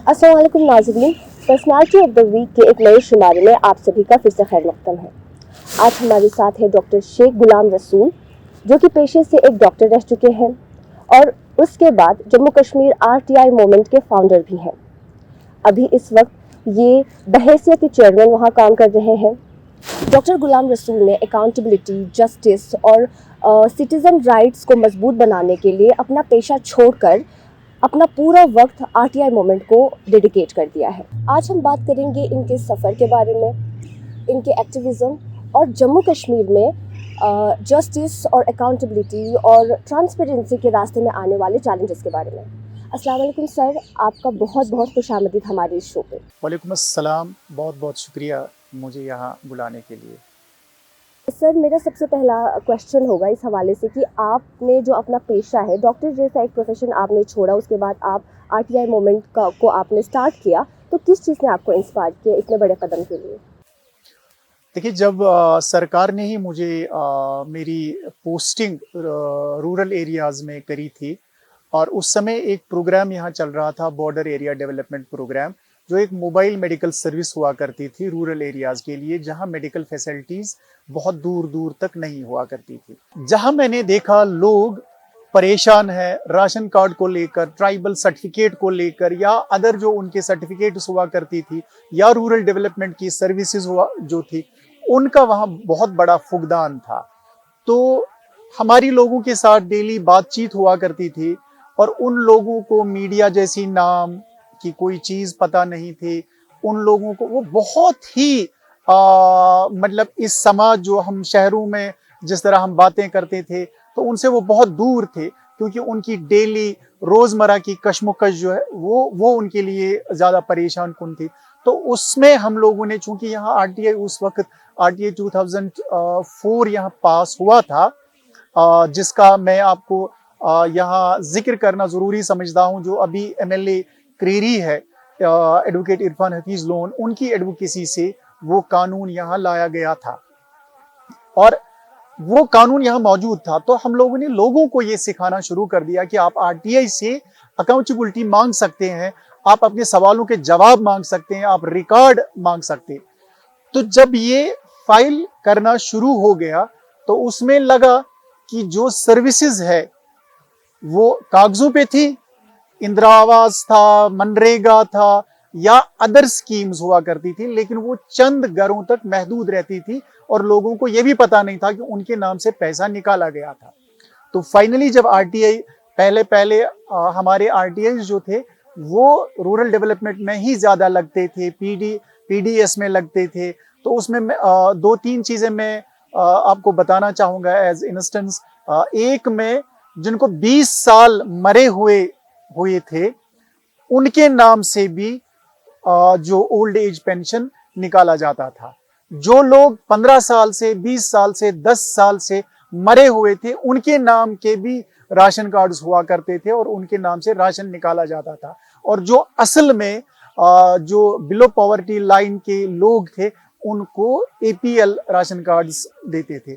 अस्सलाम वालेकुम नाज़रीन, पर्सनालिटी ऑफ द वीक के एक नए शुमारे में आप सभी का फिर से खैर मक़दम है। आज हमारे साथ है डॉक्टर शेख गुलाम रसूल, जो कि पेशे से एक डॉक्टर रह चुके हैं और उसके बाद जम्मू कश्मीर RTI मूवमेंट के फाउंडर भी हैं। अभी इस वक्त ये बहैसियत चेयरमैन वहाँ काम कर रहे हैं। डॉक्टर गुलाम रसूल ने अकाउंटेबिलिटी, जस्टिस और सिटीज़न राइट्स को मजबूत बनाने के लिए अपना पेशा छोड़कर अपना पूरा वक्त RTI मूवमेंट को डेडिकेट कर दिया है। आज हम बात करेंगे इनके सफ़र के बारे में, इनके एक्टिविज़म और जम्मू कश्मीर में जस्टिस और अकाउंटेबिलिटी और ट्रांसपेरेंसी के रास्ते में आने वाले चैलेंजेस के बारे में। अस्सलाम वालेकुम सर, आपका बहुत बहुत खुशामदीद हमारे इस शो पे। वालेकुम अस्सलाम, बहुत बहुत शुक्रिया मुझे यहाँ बुलाने के लिए। सर, मेरा सबसे पहला क्वेश्चन होगा इस हवाले से कि आपने जो अपना पेशा है, डॉक्टर जैसा एक प्रोफेशन आपने छोड़ा, उसके बाद आप RTI मूवमेंट को आपने स्टार्ट किया, तो किस चीज़ ने आपको इंस्पायर किया इतने बड़े कदम के लिए? देखिए, जब सरकार ने ही मुझे मेरी पोस्टिंग रूरल एरियाज़ में करी थी और उस समय एक प्रोग्राम यहाँ चल रहा था, बॉर्डर एरिया डेवलपमेंट प्रोग्राम, जो एक मोबाइल मेडिकल सर्विस हुआ करती थी रूरल एरियाज़ के लिए, जहाँ मेडिकल फैसिलिटीज़ बहुत दूर दूर तक नहीं हुआ करती थी। जहाँ मैंने देखा लोग परेशान है राशन कार्ड को लेकर, ट्राइबल सर्टिफिकेट को लेकर, या अदर जो उनके सर्टिफिकेट्स हुआ करती थी, या रूरल डेवलपमेंट की सर्विसेज हुआ जो थी, उनका वहाँ बहुत बड़ा फुकदान था। तो हमारी लोगों के साथ डेली बातचीत हुआ करती थी और उन लोगों को मीडिया जैसी नाम की कोई चीज़ पता नहीं थी। उन लोगों को वो बहुत ही मतलब इस समाज जो हम शहरों में जिस तरह हम बातें करते थे, तो उनसे वो बहुत दूर थे, क्योंकि उनकी डेली रोज़मर्रा की कश्मकश जो है वो उनके लिए ज़्यादा परेशान कुन थी। तो उसमें हम लोगों ने, चूंकि यहाँ RTI उस वक्त RTI 2004 यहाँ पास हुआ था, जिसका मैं आपको यहाँ जिक्र करना ज़रूरी समझता हूँ। जो अभी MLA क्रीरी है, एडवोकेट इरफान हफीज लोन, उनकी एडवोकेसी से वो कानून यहाँ लाया गया था और वो कानून यहाँ मौजूद था। तो हम लोगों ने लोगों को ये सिखाना शुरू कर दिया कि आप RTI से अकाउंटेबिलिटी मांग सकते हैं, आप अपने सवालों के जवाब मांग सकते हैं, आप रिकॉर्ड मांग सकते हैं। तो जब ये फाइल करना शुरू हो गया, तो उसमें लगा कि जो सर्विसेज है वो कागजों पे थी, इंदिरा आवास था, मनरेगा था, या अदर स्कीम्स हुआ करती थी, लेकिन वो चंद घरों तक महदूद रहती थी और लोगों को ये भी पता नहीं था कि उनके नाम से पैसा निकाला गया था। तो फाइनली जब RTI पहले हमारे RTI जो थे वो रूरल डेवलपमेंट में ही ज़्यादा लगते थे, PDS में लगते थे। तो उसमें दो तीन चीज़ें मैं आपको बताना चाहूँगा एज इंस्टेंस। एक में जिनको 20 साल मरे हुए थे, उनके नाम से भी जो ओल्ड एज पेंशन निकाला जाता था। जो लोग 15 साल से, 20 साल से, 10 साल से मरे हुए थे, उनके नाम के भी राशन कार्ड्स हुआ करते थे और उनके नाम से राशन निकाला जाता था। और जो असल में जो बिलो पॉवर्टी लाइन के लोग थे, उनको APL राशन कार्ड्स देते थे।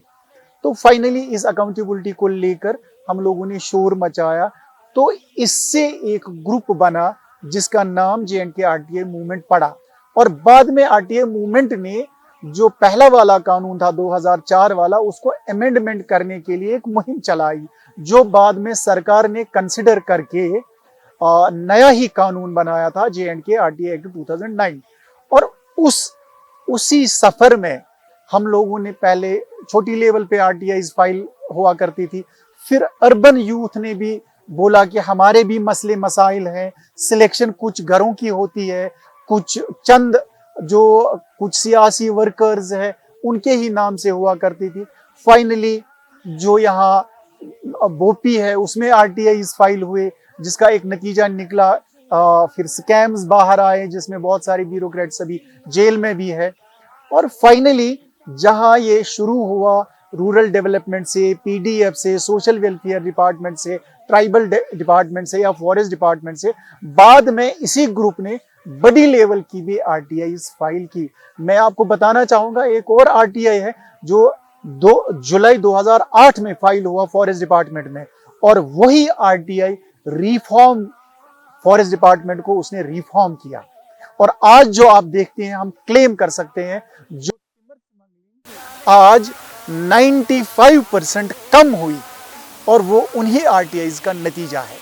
तो फाइनली इस अकाउंटेबिलिटी को लेकर हम लोगों ने शोर मचाया। तो इससे एक ग्रुप बना जिसका नाम J&K RTI मूवमेंट पड़ा, और बाद में RTI मूवमेंट ने जो पहला वाला कानून था 2004 वाला, उसको अमेंडमेंट करने के लिए एक मुहिम चलाई, जो बाद में सरकार ने कंसिडर करके नया ही कानून बनाया था, J&K RTI एक्ट 2009। और उसी सफर में हम लोगों ने पहले छोटी लेवल पे RTI फाइल हुआ करती थी, फिर अर्बन यूथ ने भी बोला कि हमारे भी मसले मसाइल हैं, सिलेक्शन कुछ घरों की होती है, कुछ चंद जो कुछ सियासी वर्कर्स हैं उनके ही नाम से हुआ करती थी। फाइनली जो यहाँ बोपी है उसमें RTI फाइल हुए, जिसका एक नतीजा निकला। फिर स्कैम्स बाहर आए जिसमें बहुत सारे ब्यूरोक्रेट्स अभी जेल में भी है। और फाइनली जहाँ ये शुरू हुआ रूरल डेवलपमेंट से, PDF से, सोशल वेलफेयर डिपार्टमेंट से, ट्राइबल डिपार्टमेंट से या फॉरेस्ट डिपार्टमेंट से, बाद में इसी ग्रुप ने बड़ी लेवल की भी RTI फाइल की। मैं आपको बताना चाहूँगा एक और RTI है जो 2 जुलाई 2008 में फाइल हुआ फॉरेस्ट डिपार्टमेंट में, और वही RTI रिफॉर्म फॉरेस्ट डिपार्टमेंट को उसने रिफॉर्म किया। और आज जो आप देखते हैं, हम क्लेम कर सकते हैं जो आज 95% कम हुई, और वो उन्हीं आरटीआईज का नतीजा है।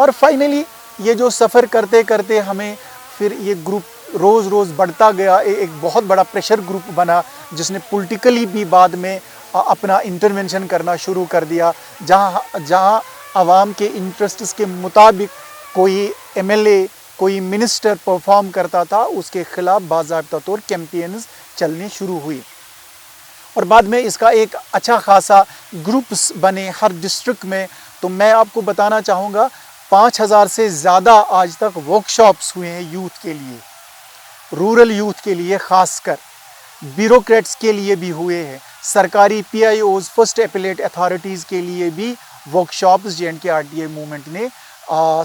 और फाइनली ये जो सफ़र करते करते हमें फिर ये ग्रुप रोज़ रोज़ बढ़ता गया, एक बहुत बड़ा प्रेशर ग्रुप बना जिसने पॉलिटिकली भी बाद में अपना इंटरवेंशन करना शुरू कर दिया। जहाँ आवाम के इंटरेस्ट्स के मुताबिक कोई एमएलए, कोई मिनिस्टर परफॉर्म करता था, उसके खिलाफ बाज़ाब्ता तौर कैंपेन्स चलने शुरू हुई। और बाद में इसका एक अच्छा खासा ग्रुप्स बने हर डिस्ट्रिक्ट में। तो मैं आपको बताना चाहूँगा 5000 से ज़्यादा आज तक वर्कशॉप्स हुए हैं यूथ के लिए, रूरल यूथ के लिए खासकर, ब्यूरोक्रेट्स के लिए भी हुए हैं, सरकारी पीआईओज, फर्स्ट एपेलेट अथॉरिटीज़ के लिए भी वर्कशॉप्स जे&के आरटीआई मूवमेंट ने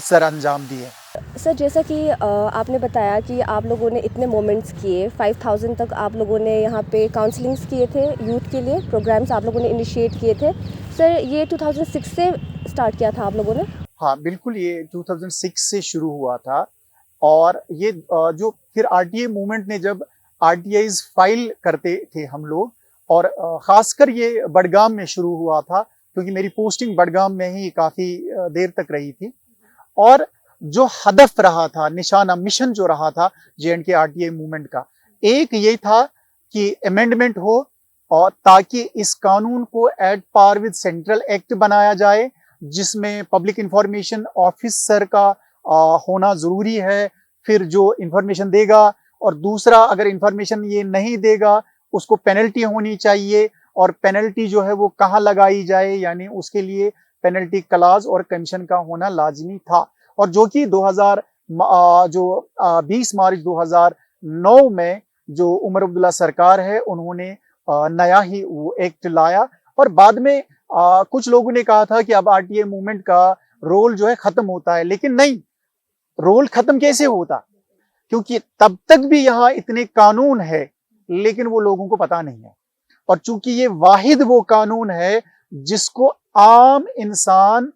सर अंजाम दिए। सर, जैसा कि आपने बताया कि आप लोगों ने इतने मोमेंट्स किए, 5000 तक आप लोगों ने यहाँ पे काउंसलिंग्स किए थे यूथ के लिए, प्रोग्राम्स आप लोगों ने इनिशिएट किए थे। सर, ये 2006 से स्टार्ट किया था आप लोगों ने? हाँ बिल्कुल, ये 2006 से शुरू हुआ था। और ये जो फिर आरटीआई मूवमेंट ने जब आरटीआईज फाइल करते थे हम लोग, और ख़ासकर ये बडगाम में शुरू हुआ था क्योंकि मेरी पोस्टिंग बडगाम में ही काफ़ी देर तक रही थी। और जो हदफ रहा था, निशाना, मिशन जो रहा था जे&के आरटीआई मूवमेंट का, एक ये था कि अमेंडमेंट हो और ताकि इस कानून को at par with central act बनाया जाए, जिसमें पब्लिक इंफॉर्मेशन ऑफिसर का होना ज़रूरी है, फिर जो इंफॉर्मेशन देगा, और दूसरा अगर इंफॉर्मेशन ये नहीं देगा उसको पेनल्टी होनी चाहिए, और पेनल्टी जो है वो कहाँ लगाई जाए, यानी उसके लिए पेनल्टी क्लाज और कमीशन का होना लाजमी था। और जो कि 20 मार्च 2009 में जो उमर अब्दुल्ला सरकार है, उन्होंने नया ही वो एक्ट लाया। और बाद में कुछ लोगों ने कहा था कि अब आरटीआई मूवमेंट का रोल जो है खत्म होता है, लेकिन नहीं, रोल खत्म कैसे होता, क्योंकि तब तक भी यहाँ इतने कानून है लेकिन वो लोगों को पता नहीं है। और चूंकि ये वाहिद वो कानून है जिसको आम इंसान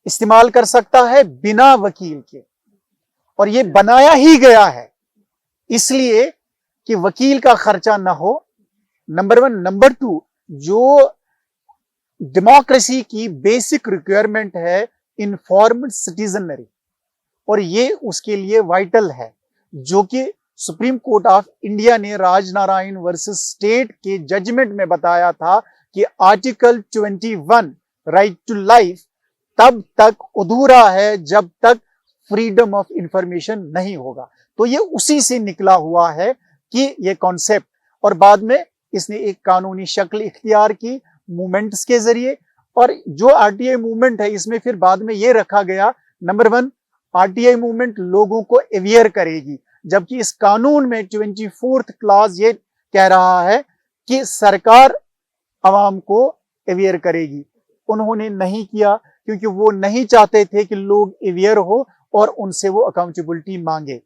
इस्तेमाल कर सकता है बिना वकील के, और ये बनाया ही गया है इसलिए कि वकील का खर्चा ना हो, नंबर 1। नंबर 2, जो डेमोक्रेसी की बेसिक रिक्वायरमेंट है इन्फॉर्म्ड सिटीजनरी, और ये उसके लिए वाइटल है, जो कि सुप्रीम कोर्ट ऑफ इंडिया ने राजनारायण वर्सेस स्टेट के जजमेंट में बताया था कि आर्टिकल 21 राइट टू लाइफ तब तक अधूरा है जब तक फ्रीडम ऑफ इंफॉर्मेशन नहीं होगा। तो ये उसी से निकला हुआ है कि ये कॉन्सेप्ट, और बाद में इसने एक कानूनी शक्ल इख्तियार की मूवमेंट्स के जरिए। और जो आरटीआई मूवमेंट है इसमें फिर बाद में ये रखा गया, नंबर 1, आरटीआई मूवमेंट लोगों को अवेयर करेगी, जबकि इस कानून में 24th क्लॉज ये कह रहा है कि सरकार आवाम को अवेयर करेगी। उन्होंने नहीं किया क्योंकि वो नहीं चाहते थे कि लोग अवेयर हो और उनसे वो अकाउंटेबिलिटी मांगे,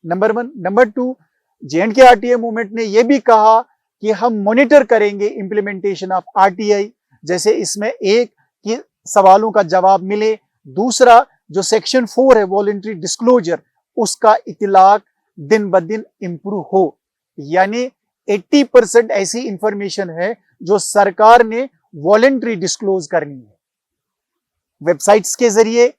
नंबर 1। नंबर 2, जे&के आरटीआई मूवमेंट ने यह भी कहा कि हम मॉनिटर करेंगे इंप्लीमेंटेशन ऑफ आरटीआई, जैसे इसमें एक कि सवालों का जवाब मिले, दूसरा जो सेक्शन 4 है वॉलंटरी डिस्क्लोजर, उसका इतलाक दिन ब दिन इंप्रूव हो, यानी 80% ऐसी इंफॉर्मेशन है जो सरकार ने वॉलंटरी डिस्क्लोज करनी है, वेबसाइट्स के जरिए,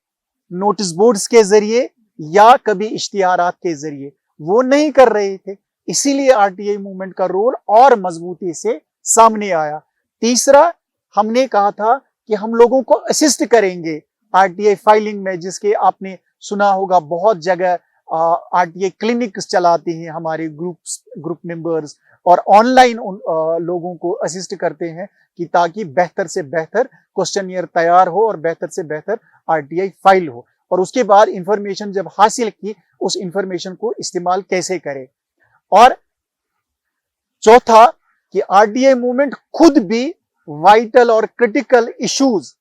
नोटिस बोर्ड्स के जरिए या कभी इश्तिहारात के जरिए, वो नहीं कर रहे थे, इसीलिए आरटीआई मूवमेंट का रोल और मजबूती से सामने आया। तीसरा, हमने कहा था कि हम लोगों को असिस्ट करेंगे आरटीआई फाइलिंग में, जिसके आपने सुना होगा बहुत जगह आरटीआई क्लिनिक्स चलाते हैं हमारे ग्रुप मेंबर्स, और ऑनलाइन उन लोगों को असिस्ट करते हैं कि ताकि बेहतर से बेहतर क्वेश्चनियर तैयार हो और बेहतर से बेहतर आरटीआई फाइल हो, और उसके बाद इंफॉर्मेशन जब हासिल की उस इंफॉर्मेशन को इस्तेमाल कैसे करें। और चौथा कि आरटीआई मूवमेंट खुद भी वाइटल और क्रिटिकल इश्यूज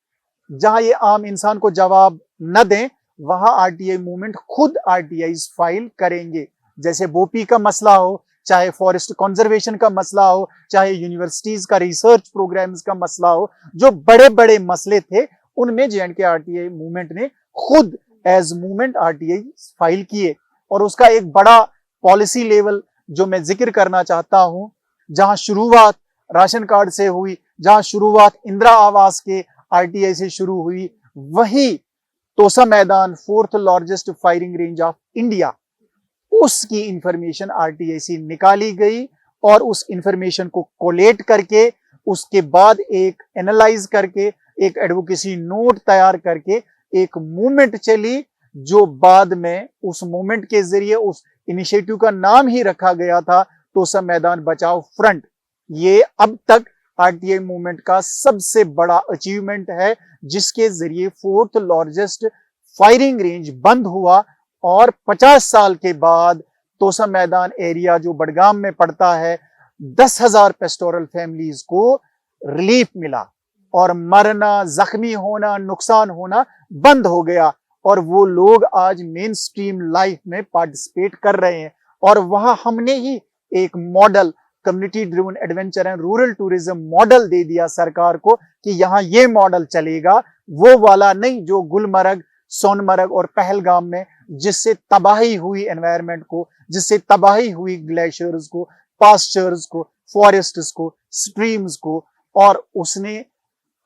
जहां ये आम इंसान को जवाब न दें, वहां आरटीआई मूवमेंट खुद आरटीआई फाइल करेंगे, जैसे बोपी का मसला हो, चाहे फॉरेस्ट कंजर्वेशन का मसला हो, चाहे यूनिवर्सिटीज का रिसर्च प्रोग्राम्स का मसला हो, जो बड़े बड़े मसले थे उनमें जे&के आरटीआई मूवमेंट ने खुद एज मूवमेंट आरटीआई फाइल किए। और उसका एक बड़ा पॉलिसी लेवल जो मैं जिक्र करना चाहता हूं, जहां शुरुआत राशन कार्ड से हुई, जहां शुरुआत इंदिरा आवास के आरटीआई से शुरू हुई, वही Tosa Maidan 4th largest firing range of India, उसकी इंफॉर्मेशन आरटीआई से निकाली गई और उस इंफॉर्मेशन को कोलेट करके उसके बाद एक एनालाइज करके एक एडवोकेसी नोट तैयार करके एक मूवमेंट चली, जो बाद में उस मूवमेंट के जरिए उस इनिशिएटिव का नाम ही रखा गया था तोसा मैदान बचाओ फ्रंट। ये अब तक आरटीआई मूवमेंट का सबसे बड़ा अचीवमेंट है, जिसके जरिए 4th लार्जेस्ट फायरिंग रेंज बंद हुआ और 50 साल के बाद तोसा मैदान एरिया जो बडगाम में पड़ता है, 10,000 पेस्टोरल फैमिलीज को रिलीफ मिला और मरना, जख्मी होना, नुकसान होना बंद हो गया और वो लोग आज मेन स्ट्रीम लाइफ में पार्टिसिपेट कर रहे हैं। और वहां हमने ही एक model community driven adventure and rural tourism model दे दिया सरकार को कि यहां ये मॉडल चलेगा, वो वाला नहीं जो गुलमर्ग, सोनमर्ग और पहलगाम में जिससे तबाही हुई एनवायरनमेंट को, जिससे तबाही हुई ग्लेशियर्स को, पास्चर्स को, फॉरेस्ट्स को, स्ट्रीम्स को, और उसने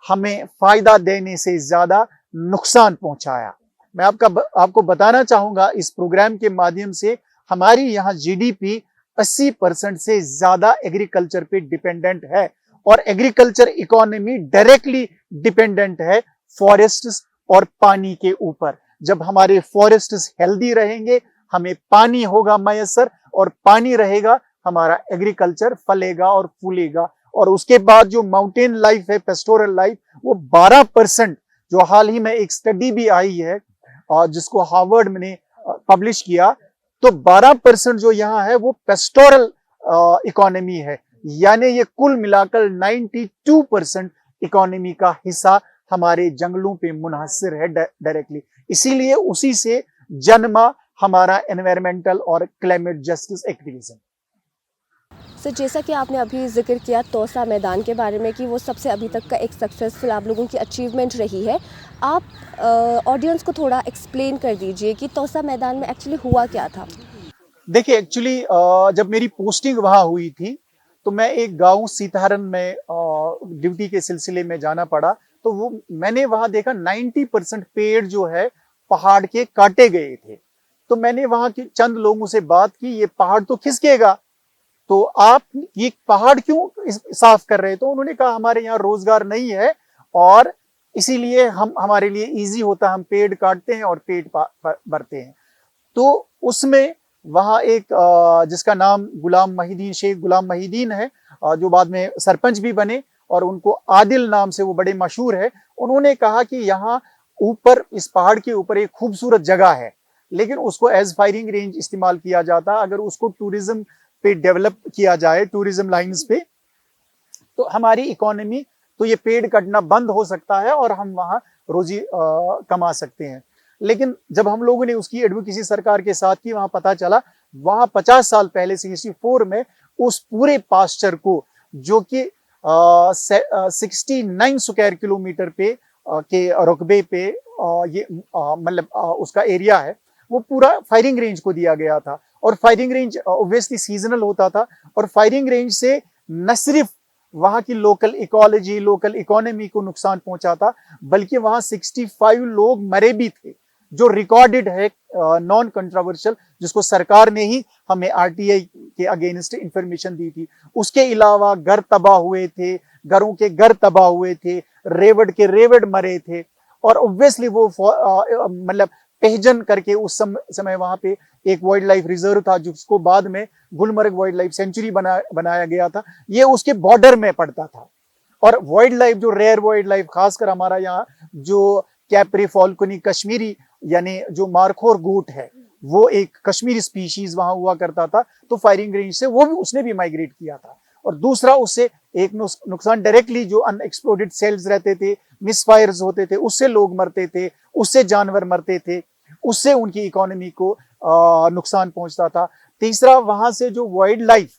हमें फायदा देने से ज्यादा नुकसान पहुंचाया। मैं आपको बताना चाहूंगा इस प्रोग्राम के माध्यम से हमारी यहाँ जीडीपी 80% से ज्यादा एग्रीकल्चर पे डिपेंडेंट है और एग्रीकल्चर इकोनॉमी डायरेक्टली डिपेंडेंट है फॉरेस्ट्स और पानी के ऊपर। जब हमारे फॉरेस्ट्स हेल्दी रहेंगे, हमें पानी होगा मैसर, और पानी रहेगा, हमारा एग्रीकल्चर फलेगा और फूलेगा। और उसके बाद जो माउंटेन लाइफ है, पेस्टोरल लाइफ, वो 12%, जो हाल ही में एक स्टडी भी आई है और जिसको हार्वर्ड ने पब्लिश किया, तो 12% जो यहाँ है वो पेस्टोरल इकोनॉमी है, यानी ये कुल मिलाकर 92% इकोनॉमी का हिस्सा हमारे जंगलों पे मुनहसर है डायरेक्टली। इसीलिए उसी से जन्मा हमारा एनवायरमेंटल और क्लाइमेट जस्टिस एक्टिविज्म। सर, जैसा कि आपने अभी जिक्र किया तोसा मैदान के बारे में कि वो सबसे अभी तक का एक सक्सेसफुल आप लोगों की अचीवमेंट रही है, आप ऑडियंस को थोड़ा एक्सप्लेन कर दीजिए कि तोसा मैदान में एक्चुअली हुआ क्या था। देखिए, एक्चुअली जब मेरी पोस्टिंग वहां हुई थी तो मैं एक गांव सीताहरण में ड्यूटी के सिलसिले में जाना पड़ा। तो वो मैंने वहां देखा 90% पेड़ जो है पहाड़ के काटे गए थे। तो मैंने वहां के चंद लोगों से बात की, ये पहाड़ तो खिसकेगा, तो आप ये पहाड़ क्यों साफ कर रहे हैं? तो उन्होंने कहा हमारे यहाँ रोजगार नहीं है और इसीलिए हमारे लिए इजी होता है, हम पेड़ काटते हैं और पेट भरते हैं। तो उसमें वहां एक जिसका नाम शेख गुलाम महिदीन है, जो बाद में सरपंच भी बने और उनको आदिल नाम से वो बड़े मशहूर है। उन्होंने कहा कि यहाँ ऊपर इस पहाड़ के ऊपर एक खूबसूरत जगह है, लेकिन उसको एज फायरिंग रेंज इस्तेमाल किया जाता। अगर उसको टूरिज्म पे डेवलप किया जाए, टूरिज्म लाइंस पे, तो हमारी इकोनॉमी, तो ये पेड़ कटना बंद हो सकता है और हम वहां रोजी कमा सकते हैं। लेकिन जब हम लोगों ने उसकी एडवोकेसी सरकार के साथ की, वहां पता चला वहां 50 साल पहले 64 में उस पूरे पास्चर को, जो कि 69 स्क्वायर किलोमीटर पे के रकबे पे ये मतलब उसका एरिया है, वो पूरा फायरिंग रेंज को दिया गया था। और फायरिंग रेंज ऑब्वियसली सीजनल होता था और फायरिंग रेंज से न सिर्फ वहां की लोकल इकोलॉजी, लोकल इकोनॉमी को नुकसान पहुंचा था, बल्कि वहां 65 लोग मरे भी थे, जो रिकॉर्डेड है, नॉन कंट्रोवर्शियल, जिसको सरकार ने ही हमें आरटीआई के अगेंस्ट इंफॉर्मेशन दी थी। उसके अलावा घर तबाह हुए थे, घरों के घर तबाह हुए थे, रेवड़ के रेवड़ मरे थे। और ऑब्वियसली वो मतलब पहजन करके उस समय वहां पे एक वाइल्ड लाइफ रिजर्व था, जिसको बाद में गुलमर्ग वाइल्ड लाइफ सेंचुरी बनाया गया था। ये उसके बॉर्डर में पड़ता था। और वाइल्ड लाइफ, जो रेयर वाइल्ड लाइफ, खासकर हमारा यहाँ जो कैप्री फॉल्कोनी कश्मीरी, यानी जो मारखोर गोट है, वो एक कश्मीरी स्पीशीज वहां हुआ करता था। तो फायरिंग रेंज से वो भी, उसने भी माइग्रेट किया था। और दूसरा, उससे एक नुकसान डायरेक्टली जो अनएक्सप्लोडेड सेल्स रहते थे, मिसफायर्स होते थे, उससे लोग मरते थे, उससे जानवर मरते थे, उससे उनकी इकोनॉमी को नुकसान पहुंचता था। तीसरा, वहां से जो वाइल्ड लाइफ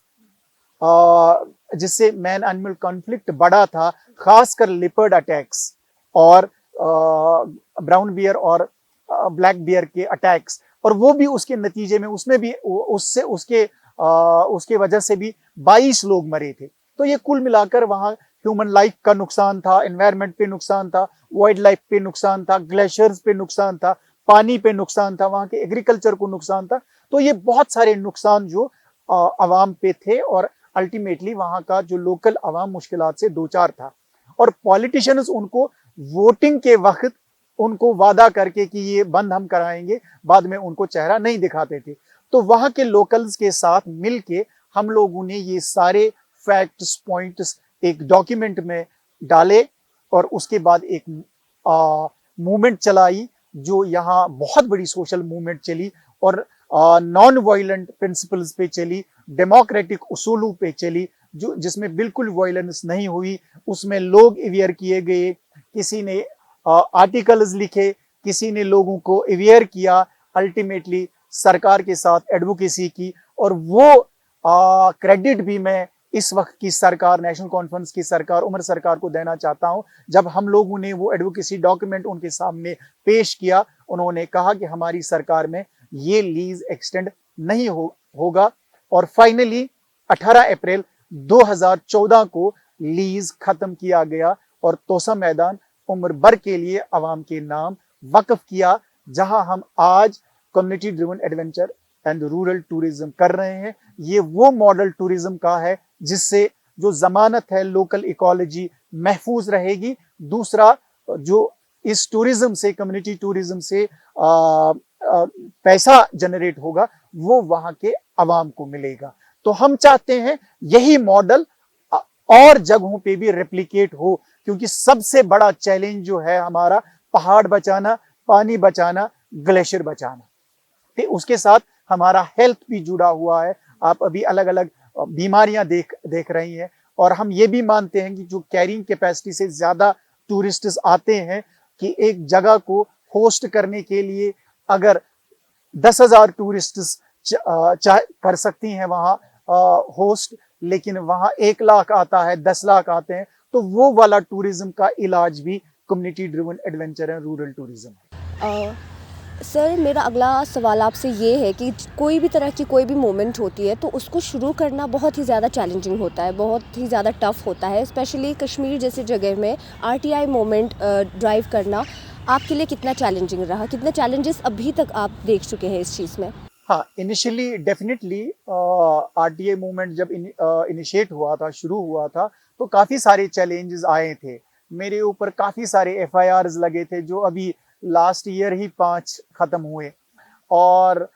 जिससे मैन एनिमल कॉन्फ्लिक्ट बढ़ा था, खासकर लिपर्ड अटैक्स और ब्राउन बियर और ब्लैक बियर के अटैक्स, और वो भी उसके नतीजे में उसमें भी उससे उसके वजह से भी 22 लोग मरे थे। तो ये कुल मिलाकर वहाँ ह्यूमन लाइफ का नुकसान था, एनवायरनमेंट पे नुकसान था, वाइल्ड लाइफ पे नुकसान था, ग्लेशियर्स पे नुकसान था, पानी पे नुकसान था, वहाँ के एग्रीकल्चर को नुकसान था। तो ये बहुत सारे नुकसान जो अवाम पे थे, और अल्टीमेटली वहाँ का जो लोकल अवाम मुश्किलात से दो चार था। और पॉलिटिशियंस उनको वोटिंग के वक्त उनको वादा करके कि ये बंद हम कराएंगे, बाद में उनको चेहरा नहीं दिखाते थे। तो वहाँ के लोकल्स के साथ मिलके हम लोगों ने ये सारे फैक्ट्स पॉइंट्स एक डॉक्यूमेंट में डाले, और उसके बाद एक मूवमेंट चलाई जो यहाँ बहुत बड़ी सोशल मूवमेंट चली, और नॉन वायलेंट प्रिंसिपल्स पे चली, डेमोक्रेटिक उसूलों पे चली, जो जिसमें बिल्कुल वायलेंस नहीं हुई। उसमें लोग अवेयर किए गए, किसी ने आर्टिकल्स लिखे, किसी ने लोगों को अवेयर किया, अल्टीमेटली सरकार के साथ एडवोकेसी की। और वो क्रेडिट भी मैं इस वक्त की सरकार, नेशनल कॉन्फ्रेंस की सरकार, उमर सरकार को देना चाहता हूं। जब हम लोगों ने वो एडवोकेसी डॉक्यूमेंट उनके सामने पेश किया, उन्होंने कहा कि हमारी सरकार में ये लीज एक्सटेंड नहीं होगा, और फाइनली 18 अप्रैल 2014 को लीज खत्म किया गया, और तोसा मैदान उम्र भर के लिए अवाम के नाम वक्फ किया, जहां हम आज community driven adventure and rural tourism कर रहे हैं। ये वो मॉडल टूरिज्म का है जिससे जो जमानत है लोकल इकोलॉजी महफूज रहेगी। दूसरा, जो इस टूरिज्म से, कम्युनिटी टूरिज्म से पैसा जनरेट होगा, वो वहां के अवाम को मिलेगा। तो हम चाहते हैं यही मॉडल और जगहों पे भी रेप्लिकेट हो, क्योंकि सबसे बड़ा चैलेंज जो है हमारा पहाड़ बचाना, पानी बचाना, ग्लेशियर बचाना। फिर उसके साथ हमारा हेल्थ भी जुड़ा हुआ है। आप अभी अलग अलग बीमारियां देख रही हैं, और हम ये भी मानते हैं कि जो कैरिंग कैपेसिटी से ज्यादा टूरिस्ट्स आते हैं, कि एक जगह को होस्ट करने के लिए अगर 10,000 टूरिस्ट्स कर सकती हैं वहाँ होस्ट, लेकिन वहाँ 1 लाख आता है, 10 लाख आते हैं, तो वो वाला टूरिज्म का इलाज भी community driven adventure and rural tourism है। सर, मेरा अगला सवाल आपसे ये है कि कोई भी तरह की कोई भी मूवमेंट होती है तो उसको शुरू करना बहुत ही ज़्यादा चैलेंजिंग होता है, बहुत ही ज़्यादा टफ होता है। स्पेशली कश्मीर जैसी जगह में आरटीआई मूवमेंट ड्राइव करना आपके लिए कितना चैलेंजिंग रहा? कितने चैलेंजेस अभी तक आप देख चुके हैं इस चीज़ में? हाँ, इनिशियली डेफिनेटली आरटीआई मूवमेंट जब इनिशिएट हुआ था, शुरू हुआ था, तो काफ़ी सारे चैलेंजेस आए थे। मेरे ऊपर काफ़ी सारे एफआईआर्स लगे थे, जो अभी लास्ट ईयर ही 5 खत्म हुए। और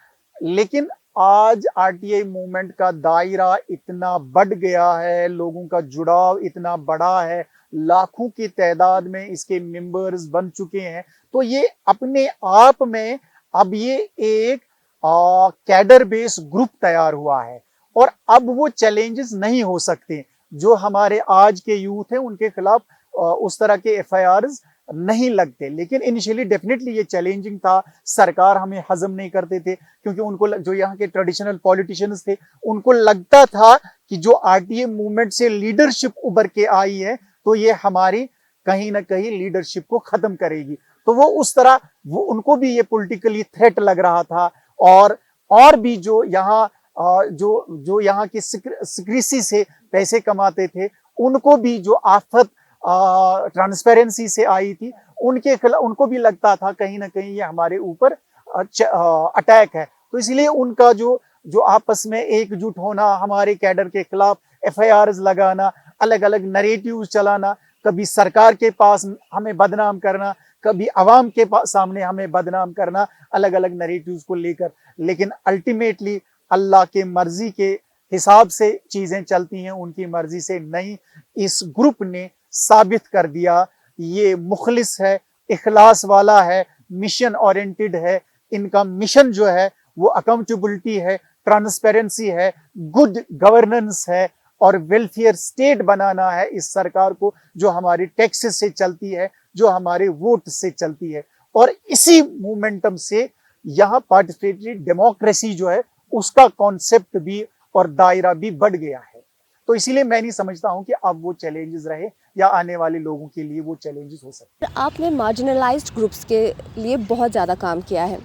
लेकिन आज आरटीआई मूवमेंट का दायरा इतना बढ़ गया है, लोगों का जुड़ाव इतना बड़ा है, लाखों की तादाद में इसके मेंबर्स बन चुके हैं। तो ये अपने आप में अब ये एक कैडर बेस ग्रुप तैयार हुआ है, और अब वो चैलेंजेस नहीं हो सकते। जो हमारे आज के यूथ हैं उनके खिलाफ उस तरह के एफआईआर्स नहीं लगते। लेकिन इनिशियली डेफिनेटली ये चैलेंजिंग था। सरकार हमें हजम नहीं करते थे, क्योंकि उनको, जो यहाँ के ट्रेडिशनल पॉलिटिशियंस थे, उनको लगता था कि जो आरटीआई मूवमेंट से लीडरशिप उभर के आई है, तो ये हमारी कहीं ना कहीं लीडरशिप को खत्म करेगी। तो वो उस तरह, वो उनको भी ये पॉलिटिकली थ्रेट लग रहा था। और भी जो यहाँ जो यहाँ की सिक्रेसी से पैसे कमाते थे, उनको भी जो आफत ट्रांसपेरेंसी से आई थी, उनके खिलाफ उनको भी लगता था कहीं ना कहीं ये हमारे ऊपर अटैक है। तो इसलिए उनका जो आपस में एकजुट होना, हमारे कैडर के खिलाफ एफआईआर्स लगाना, अलग अलग नरेटिव्स चलाना, कभी सरकार के पास हमें बदनाम करना, कभी अवाम के सामने हमें बदनाम करना, अलग अलग नरेटिव्स को लेकर। लेकिन अल्टीमेटली अल्लाह के मर्जी के हिसाब से चीजें चलती हैं, उनकी मर्जी से नहीं। इस ग्रुप ने साबित कर दिया, ये मुखलिस है, इखलास वाला है, मिशन ओरिएंटेड है। इनका मिशन जो है वो अकाउंटेबिलिटी है, ट्रांसपेरेंसी है, गुड गवर्नेंस है, और वेलफेयर स्टेट बनाना है इस सरकार को, जो हमारी टैक्सेस से चलती है, जो हमारे वोट से चलती है। और इसी मोमेंटम से यहाँ पार्टिसिपेटरी डेमोक्रेसी जो है उसका कॉन्सेप्ट भी और दायरा भी बढ़ गया है। तो इसीलिए मैं नहीं समझता हूं कि अब वो चैलेंजेस रहे या आने वाले लोगों के लिए वो चैलेंजेस हो सकते हैं। आपने मार्जिनलाइज्ड ग्रुप्स के लिए बहुत ज़्यादा काम किया है।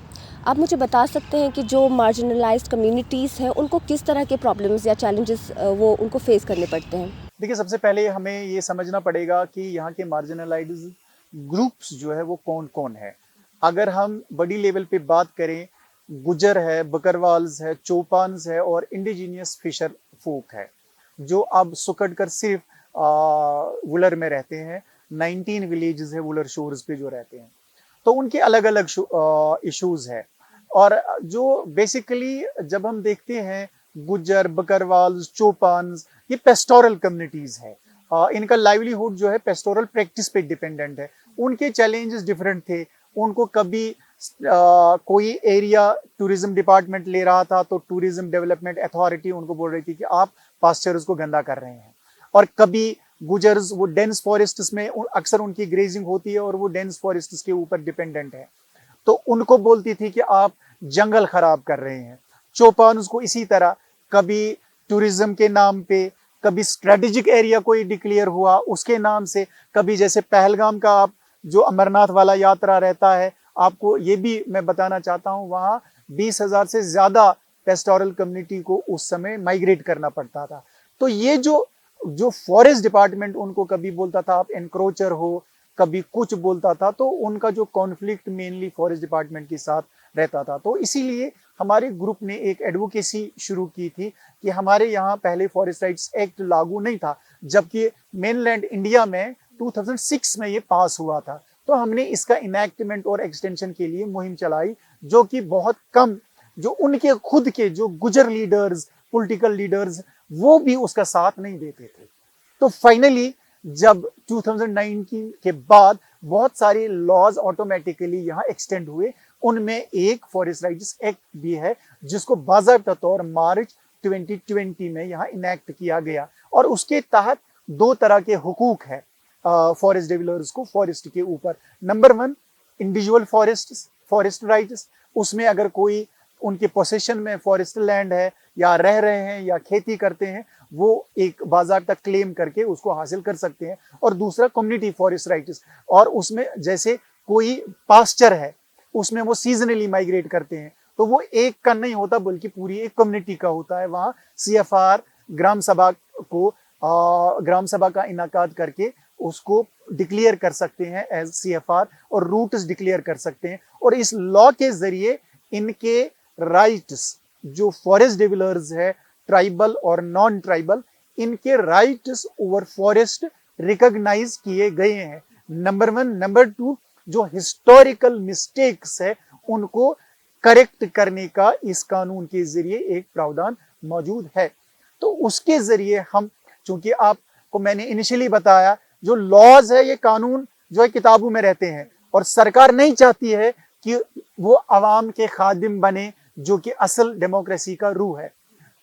आप मुझे बता सकते हैं कि जो मार्जिनलाइज्ड कम्युनिटीज़ हैं उनको किस तरह के प्रॉब्लम्स या चैलेंजेस वो उनको फेस करने पड़ते हैं? देखिए, सबसे पहले हमें ये समझना पड़ेगा कि यहाँ के मार्जिनलाइज्ड ग्रुप्स जो है वो कौन कौन है। अगर हम बड़ी लेवल पे बात करें, गुजर है, बकरवाल्स है, चौपान्स है और इंडिजीनियस फिशर फोक है, जो अब सुकड़ कर सिर्फ वुलर में रहते हैं। 19 विलेजेस है वुलर शोर्स पे जो रहते हैं, तो उनके अलग अलग इश्यूज है। और जो बेसिकली जब हम देखते हैं गुज्जर, बकरवाल्स, चौपान्स, ये पेस्टोरल कम्युनिटीज है। इनका लाइवलीहुड जो है पेस्टोरल प्रैक्टिस पे डिपेंडेंट है। उनके चैलेंजेस डिफरेंट थे। उनको कभी कोई एरिया टूरिज्म डिपार्टमेंट ले रहा था तो टूरिज्म डेवलपमेंट अथॉरिटी उनको बोल रही थी कि आप पास्चर्स को गंदा कर रहे हैं। और कभी गुजर्स वो डेंस फॉरेस्ट्स में अक्सर उनकी ग्रेजिंग होती है और वो डेंस फॉरेस्ट्स के ऊपर डिपेंडेंट है, तो उनको बोलती थी कि आप जंगल खराब कर रहे हैं। चौपान उसको इसी तरह कभी टूरिज्म के नाम पे, कभी स्ट्रेटेजिक एरिया कोई डिक्लेयर हुआ उसके नाम से, कभी जैसे पहलगाम का आप जो अमरनाथ वाला यात्रा रहता है, आपको ये भी मैं बताना चाहता हूँ, वहाँ 20,000 से ज्यादा पेस्टोरल कम्युनिटी को उस समय माइग्रेट करना पड़ता था। तो ये जो फॉरेस्ट डिपार्टमेंट उनको कभी बोलता था आप एनक्रोचर हो, कभी कुछ बोलता था, तो उनका जो कॉन्फ्लिक्ट मेनली फॉरेस्ट डिपार्टमेंट के साथ रहता था। तो इसीलिए हमारे ग्रुप ने एक एडवोकेसी शुरू की थी कि हमारे यहाँ पहले फॉरेस्ट राइट्स एक्ट लागू नहीं था, जबकि मेनलैंड इंडिया में 2006 में ये पास हुआ था। तो हमने इसका इनैक्टमेंट और एक्सटेंशन के लिए मुहिम चलाई, जो कि बहुत कम, जो उनके खुद के जो गुजर लीडर्स, पॉलिटिकल लीडर्स, वो भी उसका साथ नहीं देते थे। तो फाइनली जब 2019 के बाद बहुत सारे लॉज ऑटोमेटिकली यहाँ एक्सटेंड हुए, उनमें एक फॉरेस्ट राइट्स एक्ट भी है जिसको बाज़ाब्ता तौर मार्च 2020 में यहाँ इनैक्ट किया गया। और उसके तहत 2 तरह के हुकूक है फॉरेस्ट डिवेलपर्स को फॉरेस्ट के ऊपर। Number 1, individual forest rights. उसमें अगर कोई उनके पोसेशन में फॉरेस्ट लैंड है या रह रहे हैं या खेती करते हैं, वो एक बाज़ाब्ता क्लेम करके उसको हासिल कर सकते हैं। और दूसरा कम्युनिटी फॉरेस्ट राइट्स, और उसमें जैसे कोई पास्चर है, उसमें वो सीजनली माइग्रेट करते हैं, तो वो एक का नहीं होता बल्कि पूरी एक कम्युनिटी का होता है। वहाँ CFR ग्राम सभा का इनाकाद करके उसको डिक्लेयर कर सकते हैं एज CFR, और रूट्स डिक्लेयर कर सकते हैं। और इस लॉ के जरिए इनके राइट्स, जो फॉरेस्ट डिवेलपर्स है, ट्राइबल और नॉन ट्राइबल, इनके राइट्स ओवर फॉरेस्ट रिकॉग्नाइज किए गए हैं। नंबर 1। नंबर 2, जो हिस्टोरिकल मिस्टेक्स है उनको करेक्ट करने का इस कानून के जरिए एक प्रावधान मौजूद है। तो उसके जरिए हम, चूंकि आपको मैंने इनिशियली बताया, जो लॉज है, ये कानून जो है किताबों में रहते हैं, और सरकार नहीं चाहती है कि वो अवाम के खादिम बने, जो कि असल डेमोक्रेसी का रूह है।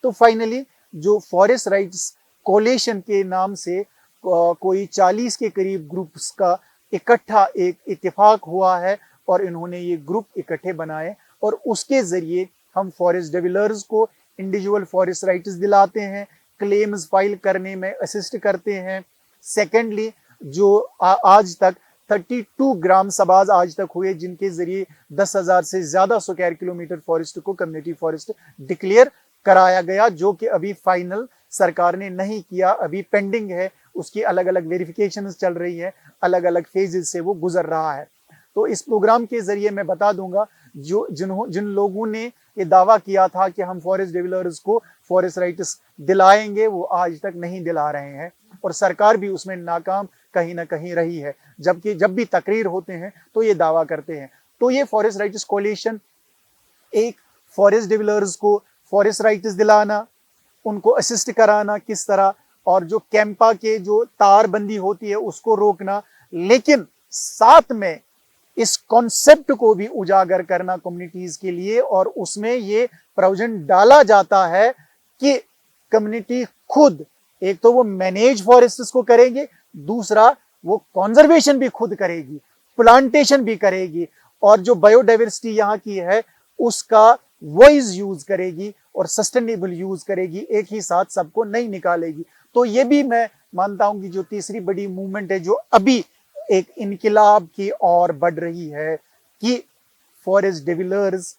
तो फाइनली जो फॉरेस्ट राइट्स कोलिशन के नाम से कोई 40 के करीब ग्रुप्स का इकट्ठा एक इत्तेफाक हुआ है, और इन्होंने ये ग्रुप इकट्ठे बनाए, और उसके जरिए हम फॉरेस्ट डिवेलपर्स को इंडिविजुअल फॉरेस्ट राइट्स दिलाते हैं, क्लेम्स फाइल करने में असिस्ट करते हैं। सेकेंडली, जो आज तक 32 ग्राम सभाज आज तक हुए, जिनके जरिए 10,000 से ज्यादा स्क्वायर किलोमीटर फॉरेस्ट को कम्युनिटी फॉरेस्ट डिक्लेयर कराया गया, जो कि अभी फाइनल सरकार ने नहीं किया, अभी पेंडिंग है। उसकी अलग अलग वेरिफिकेशंस चल रही है, अलग अलग फेजेस से वो गुजर रहा है। तो इस प्रोग्राम के जरिए मैं बता दूंगा, जिन लोगों ने ये दावा किया था कि हम फॉरेस्ट डिवेलपर्स को फॉरेस्ट राइट्स दिलाएंगे, वो आज तक नहीं दिला रहे हैं, और सरकार भी उसमें नाकाम कहीं ना कहीं रही है। जबकि जब भी तकरीर होते हैं तो ये दावा करते हैं। तो ये फॉरेस्ट राइट्स कोलिशन एक फॉरेस्ट डिवेलपर्स को फॉरेस्ट राइट्स दिलाना, उनको असिस्ट कराना किस तरह, और जो कैंपा के जो तारबंदी होती है उसको रोकना, लेकिन साथ में इस कॉन्सेप्ट को भी उजागर करना कम्युनिटीज के लिए, और उसमें ये प्रोविजन डाला जाता है कि कम्युनिटी खुद, एक तो वो मैनेज फॉरेस्ट्स को करेंगे, दूसरा वो कंजर्वेशन भी खुद करेगी, प्लांटेशन भी करेगी, और जो बायोडाइवर्सिटी यहाँ की है उसका वॉइस यूज करेगी और सस्टेनेबल यूज करेगी, एक ही साथ सबको नहीं निकालेगी। तो ये भी मैं मानता हूं कि जो तीसरी बड़ी मूवमेंट है जो अभी एक इनकिलाब की ओर बढ़ रही है कि फॉरेस्ट डिवेलर्स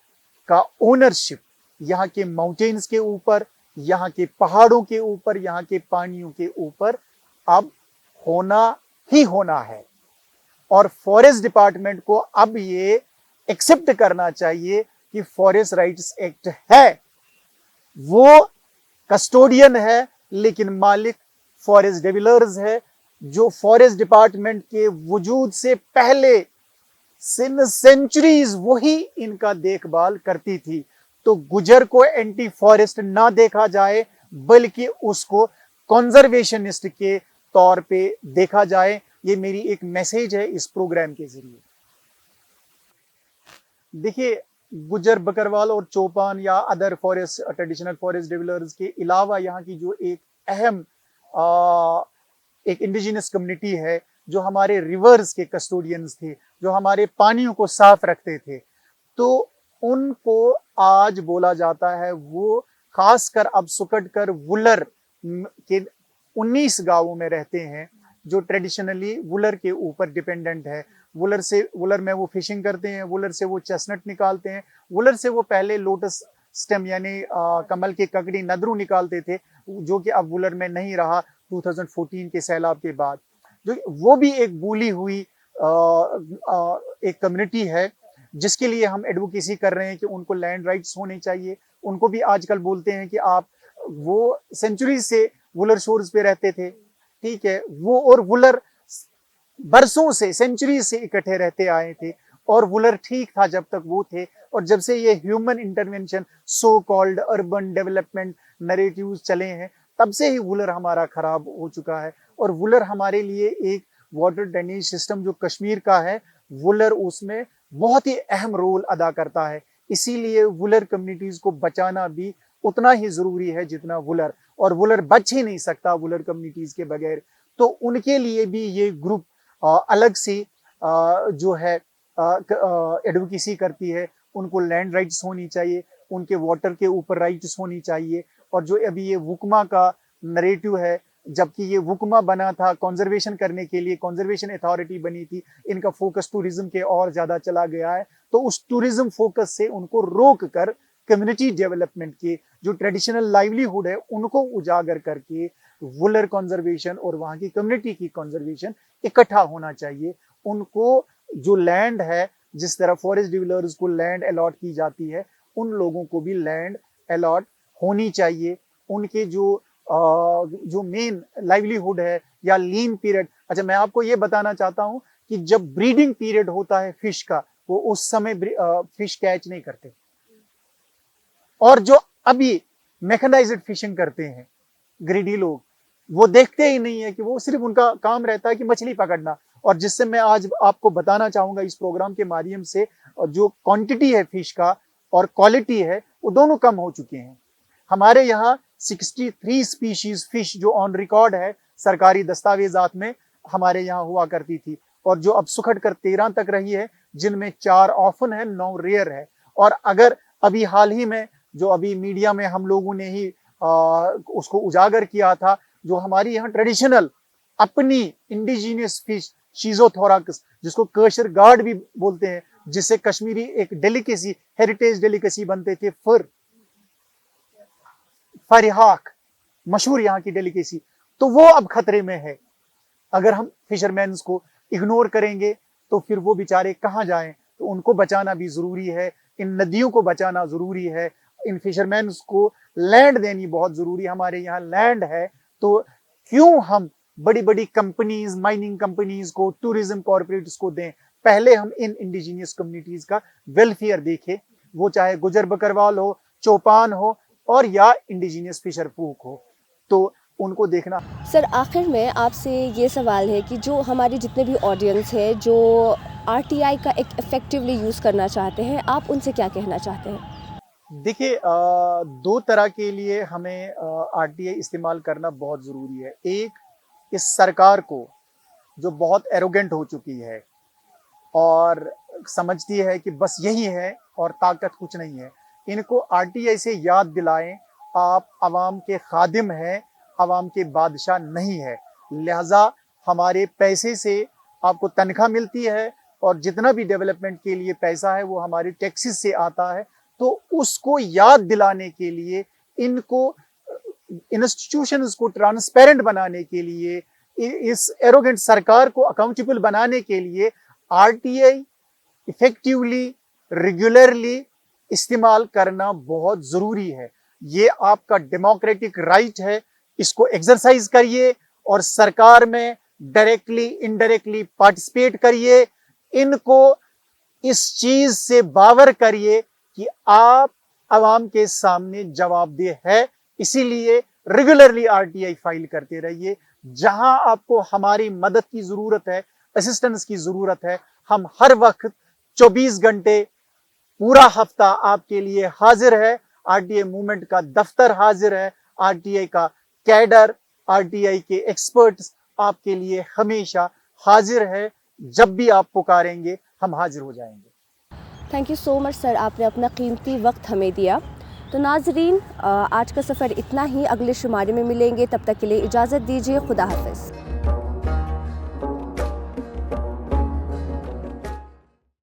का ओनरशिप यहाँ के माउंटेन्स के ऊपर, यहाँ के पहाड़ों के ऊपर, यहाँ के पानियों के ऊपर अब होना ही होना है। और फॉरेस्ट डिपार्टमेंट को अब ये एक्सेप्ट करना चाहिए कि फॉरेस्ट राइट्स एक्ट है, वो कस्टोडियन है, लेकिन मालिक फॉरेस्ट डिवेलर्स है, जो फॉरेस्ट डिपार्टमेंट के वजूद से पहले सेंचुरीज वही इनका देखभाल करती थी। तो गुजर को एंटी फॉरेस्ट ना देखा जाए, बल्कि उसको कंजर्वेशनिस्ट के तौर पे देखा जाए। ये मेरी एक मैसेज है इस प्रोग्राम के जरिए। देखिए, गुजर, बकरवाल और चौपान या other forest traditional forest dwellers के अलावा यहाँ की जो एक अहम एक इंडिजिनस कम्युनिटी है, जो हमारे रिवर्स के कस्टोडियंस थे, जो हमारे पानियों को साफ रखते थे, तो उनको आज बोला जाता है, वो खासकर अब सुकट कर वुलर के 19 गांवों में रहते हैं, जो ट्रेडिशनली वुलर के ऊपर डिपेंडेंट है। वुलर में वो फिशिंग करते हैं, वुलर से वो चेस्टनट निकालते हैं, वुलर से वो पहले लोटस स्टेम यानी कमल की ककड़ी नदरू निकालते थे, जो कि अब वुलर में नहीं रहा 2014 के सैलाब के बाद। जो वो भी एक भूली हुई एक कम्युनिटी है, जिसके लिए हम एडवोकेसी कर रहे हैं कि उनको लैंड राइट्स होने चाहिए। उनको भी आजकल बोलते हैं कि आप, वो सेंचुरी से वुलर शोर्स पे रहते थे, ठीक है, वो और वुलर बरसों से, सेंचुरी से इकट्ठे रहते आए थे, और वुलर ठीक था जब तक वो थे। और जब से ये human intervention, so called urban development narratives चले हैं, तब से ही वुलर हमारा खराब हो चुका है। और वुलर हमारे लिए एक वाटर ड्रेनेज सिस्टम जो कश्मीर का है, वुलर उसमें बहुत ही अहम रोल अदा करता है। इसीलिए वुलर कम्युनिटीज को बचाना भी उतना ही जरूरी है जितना वुलर, और वुलर बच ही नहीं सकता वुलर कम्युनिटीज के बगैर। तो उनके लिए भी ये ग्रुप अलग से जो है एडवोकेसी करती है। उनको लैंड राइट्स होनी चाहिए, उनके वाटर के ऊपर राइट्स होनी चाहिए। और जो अभी ये वुकमा का नरेटिव है, जबकि ये वुकमा बना था कंजर्वेशन करने के लिए, कंजर्वेशन अथॉरिटी बनी थी, इनका फोकस टूरिज्म के और ज्यादा चला गया है। तो उस टूरिज्म फोकस से उनको रोक कर कम्युनिटी डेवलपमेंट के जो ट्रेडिशनल लाइवलीहुड है, उनको उजागर करके वुलर कंजर्वेशन और वहां की कम्युनिटी की कंजर्वेशन इकट्ठा होना चाहिए। उनको जो लैंड है, जिस तरह फॉरेस्ट डिवेलर्स को लैंड अलॉट की जाती है, उन लोगों को भी लैंड अलॉट होनी चाहिए। उनके जो मेन लाइवलीहुड है या लीन पीरियड, अच्छा मैं आपको ये बताना चाहता हूं कि जब ब्रीडिंग पीरियड होता है फिश का, वो उस समय फिश कैच नहीं करते। और जो अभी मैकेनाइज्ड फिशिंग करते हैं ग्रीडी लोग, वो देखते ही नहीं है कि वो सिर्फ उनका काम रहता है कि मछली पकड़ना। और जिससे मैं आज आपको बताना चाहूंगा इस प्रोग्राम के माध्यम से, जो क्वांटिटी है फिश का और क्वालिटी है, वो दोनों कम हो चुके हैं। हमारे यहाँ 63 स्पीशीज फिश जो ऑन रिकॉर्ड है सरकारी दस्तावेजात में, हमारे यहाँ हुआ करती थी, और जो अब सुखट कर 13 तक रही है, जिनमें 4 ऑफन है, 9 रेयर है। और अगर अभी हाल ही में जो अभी मीडिया में हम लोगों ने ही उसको उजागर किया था, जो हमारी यहाँ ट्रेडिशनल अपनी इंडिजिनियस फिश शीजोथोराकस, जिसको कर्शर गार्ड भी बोलते हैं, जिससे कश्मीरी एक डेलिकेसी, हेरिटेज डेलिकेसी बनते थे, फरिहाक मशहूर यहाँ की डेलिकेसी, तो वो अब खतरे में है। अगर हम फिशरमैन्स को इग्नोर करेंगे तो फिर वो बेचारे कहाँ जाएं। तो उनको बचाना भी जरूरी है, इन नदियों को बचाना जरूरी है, इन फिशरमैन्स को लैंड देनी बहुत जरूरी है। हमारे यहाँ लैंड है, तो क्यों हम बड़ी बड़ी कंपनीज, माइनिंग कंपनीज को, टूरिज्म कॉर्पोरेट्स को दें। पहले हम इन इंडिजिनियस कम्युनिटीज का वेलफेयर देखें, वो चाहे गुजर बकरवाल हो, चौपान हो, और या इंडिजिनियस फिशर फूक हो, तो उनको देखना। सर, आखिर में आपसे ये सवाल है कि जो हमारे जितने भी ऑडियंस है जो आरटीआई का एक इफेक्टिवली यूज़ करना चाहते हैं, आप उनसे क्या कहना चाहते हैं? देखिए, 2 तरह के लिए हमें आरटीआई इस्तेमाल करना बहुत ज़रूरी है। एक, इस सरकार को जो बहुत एरोगेंट हो चुकी है और समझती है कि बस यही है और ताकत कुछ नहीं है, इनको आरटीआई से याद दिलाएं, आप आवाम के खादिम हैं, आवाम के बादशाह नहीं है। लिहाजा हमारे पैसे से आपको तनख्वाह मिलती है और जितना भी डेवलपमेंट के लिए पैसा है वो हमारे टैक्सेस से आता है। तो उसको याद दिलाने के लिए, इनको इंस्टीट्यूशंस को ट्रांसपेरेंट बनाने के लिए, इस एरोगेंट सरकार को अकाउंटेबल बनाने के लिए आरटीआई इफेक्टिवली, रेगुलरली इस्तेमाल करना बहुत जरूरी है। ये आपका डेमोक्रेटिक राइट है, इसको एक्सरसाइज करिए और सरकार में डायरेक्टली इनडायरेक्टली पार्टिसिपेट करिए। इनको इस चीज से बावर करिए कि आप आवाम के सामने जवाबदेह है, इसीलिए रेगुलरली आरटीआई फाइल करते रहिए। जहां आपको हमारी मदद की जरूरत है, असिस्टेंस की जरूरत है, हम हर वक्त 24 घंटे पूरा हफ्ता आपके लिए हाजिर है। आरटीआई मूवमेंट का दफ्तर हाजिर है, आरटीआई का कैडर, आरटीआई के एक्सपर्ट्स आपके लिए हमेशा हाजिर है। जब भी आप पुकारेंगे हम हाजिर हो जाएंगे। Thank you so much sir, आपने अपना कीमती वक्त हमें दिया। तो नाजरीन, आज का सफ़र इतना ही, अगले शुमारे में मिलेंगे, तब तक के लिए इजाज़त दीजिए। खुदा हाफ़िज़।